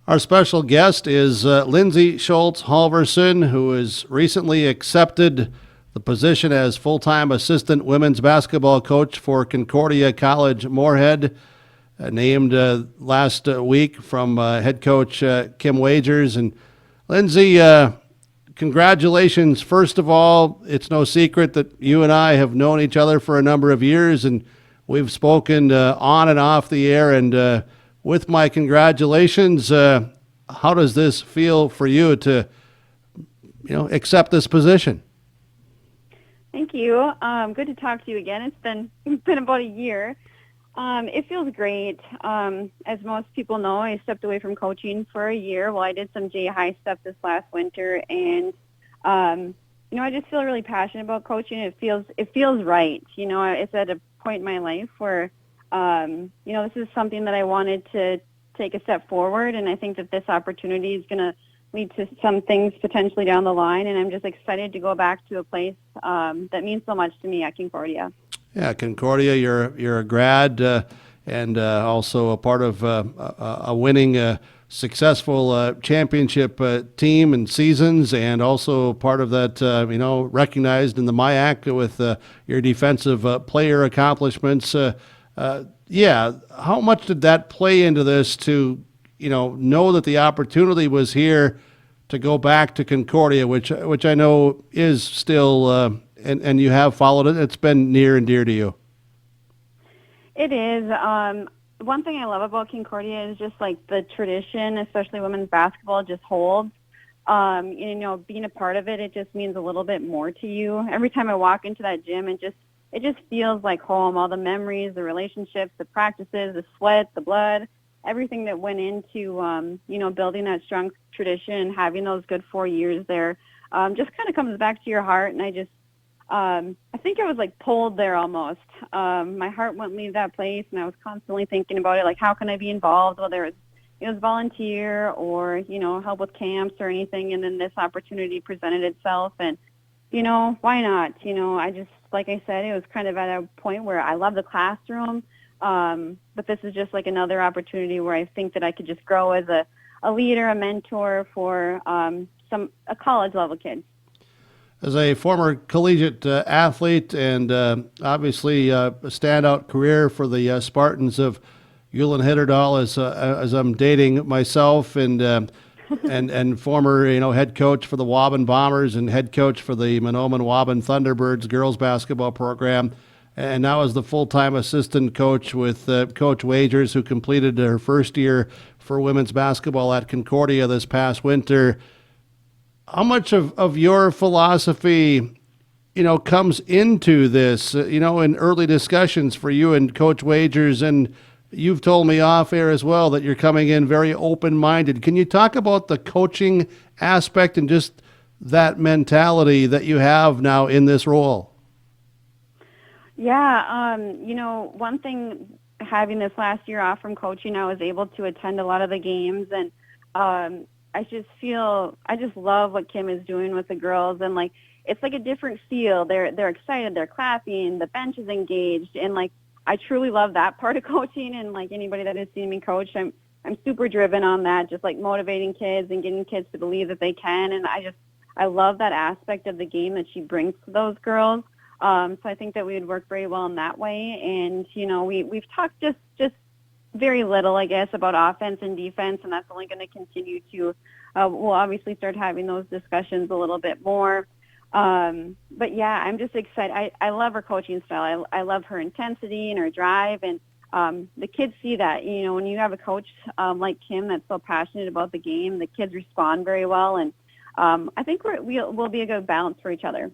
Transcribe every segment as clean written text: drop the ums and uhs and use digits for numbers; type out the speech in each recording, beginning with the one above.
Our special guest is Lindsey Halverson, who has recently accepted the position as full-time assistant women's basketball coach for Concordia-Moorhead, named last week from head coach Kim Wagers. And Lindsey, congratulations. First of all, it's no secret that you and I have known each other for a number of years, and we've spoken on and off the air. And with my congratulations, how does this feel for you to, accept this position? Thank you. Good to talk to you again. It's been about a year. It feels great. As most people know, I stepped away from coaching for a year. Well, I did some J-High stuff this last winter, and I just feel really passionate about coaching. It feels right. It's at a point in my life where this is something that I wanted to take a step forward, and I think that this opportunity is going to lead to some things potentially down the line, and I'm just excited to go back to a place that means so much to me at Concordia. Yeah, Concordia, you're a grad and also a part of a winning, successful championship team and seasons, and also part of that, recognized in the MIAC with your defensive player accomplishments. How much did that play into this to, know that the opportunity was here to go back to Concordia, which I know is still, and you have followed it. It's been near and dear to you. It is. One thing I love about Concordia is just like the tradition, especially women's basketball, just holds. Being a part of it, it just means a little bit more to you. Every time I walk into that gym, it just feels like home. All the memories, the relationships, the practices, the sweat, the blood, everything that went into, building that strong tradition and having those good 4 years there, just kind of comes back to your heart. And I think I was like pulled there almost. My heart wouldn't leave that place, and I was constantly thinking about it, like how can I be involved, whether it was volunteer or, help with camps or anything. And then this opportunity presented itself, and, why not? I just, like I said, it was kind of at a point where I love the classroom, but this is just like another opportunity where I think that I could just grow as a leader, a mentor for a college level kid. As a former collegiate athlete and obviously a standout career for the Spartans of Ulan Hitterdal, as I'm dating myself, and former head coach for the Waban Bombers and head coach for the Mahnomen Waban Thunderbirds girls basketball program, and now as the full-time assistant coach with Coach Wagers, who completed her first year for women's basketball at Concordia this past winter. How much of your philosophy, comes into this, in early discussions for you and Coach Wagers? And you've told me off air as well that you're coming in very open-minded. Can you talk about the coaching aspect and just that mentality that you have now in this role? Yeah, one thing, having this last year off from coaching, I was able to attend a lot of the games, and I just love what Kim is doing with the girls, and like it's like a different feel. They're excited, they're clapping, the bench is engaged, and like I truly love that part of coaching. And like anybody that has seen me coach, I'm super driven on that, just like motivating kids and getting kids to believe that they can. And I love that aspect of the game that she brings to those girls. So I think that we would work very well in that way. And we've talked just very little, I guess, about offense and defense, and that's only going to continue to. We'll obviously start having those discussions a little bit more. But yeah, I'm just excited. I love her coaching style. I love her intensity and her drive, and the kids see that. When you have a coach like Kim that's so passionate about the game, the kids respond very well, and I think we'll be a good balance for each other.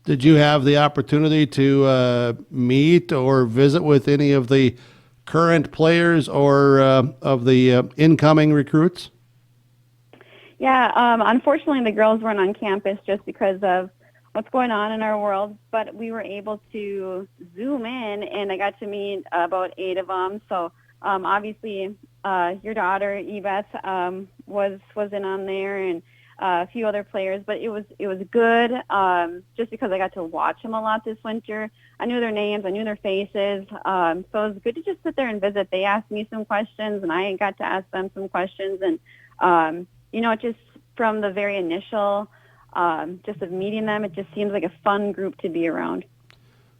Did you have the opportunity to meet or visit with any of the current players or of the incoming recruits? Yeah, unfortunately the girls weren't on campus just because of what's going on in our world, but we were able to Zoom in, and I got to meet about 8 of them. So obviously your daughter, Yvette, was in on there, and a few other players, but it was good just because I got to watch them a lot this winter. I knew their names, I knew their faces, so it was good to just sit there and visit. They asked me some questions, and I got to ask them some questions, and it just from the very initial just of meeting them, it just seems like a fun group to be around.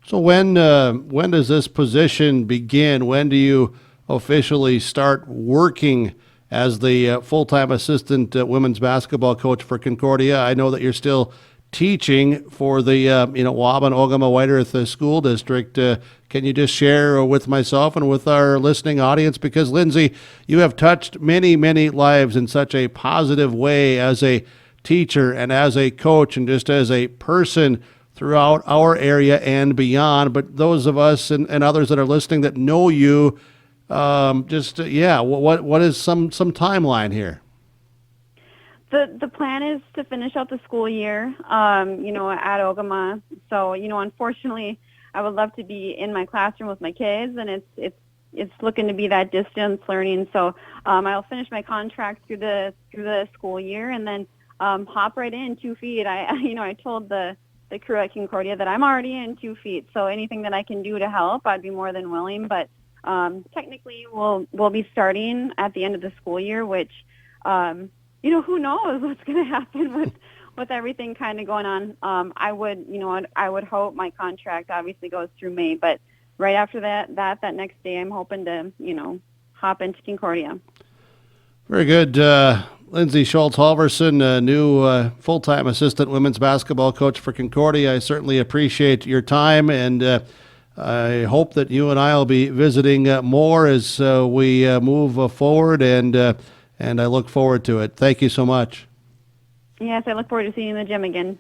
So when does this position begin? When do you officially start working as the full-time assistant women's basketball coach for Concordia? I know that you're still teaching for the Waban Ogama White Earth School District. Can you just share with myself and with our listening audience? Because Lindsey, you have touched many, many lives in such a positive way as a teacher and as a coach and just as a person throughout our area and beyond. But those of us and others that are listening that know you, what is some timeline here? The plan is to finish out the school year, at Ogama. So, unfortunately, I would love to be in my classroom with my kids, and it's looking to be that distance learning. So, I'll finish my contract through the school year, and then hop right in 2 feet. I told the crew at Concordia that I'm already in 2 feet. So anything that I can do to help, I'd be more than willing. But technically, we'll be starting at the end of the school year, which who knows what's going to happen with everything kind of going on. I would hope my contract obviously goes through May, but right after that next day, I'm hoping to hop into Concordia. Very good. Lindsey Halverson, new full-time assistant women's basketball coach for Concordia. I certainly appreciate your time, and I hope that you and I will be visiting more as we move forward, and I look forward to it. Thank you so much. Yes, I look forward to seeing you in the gym again.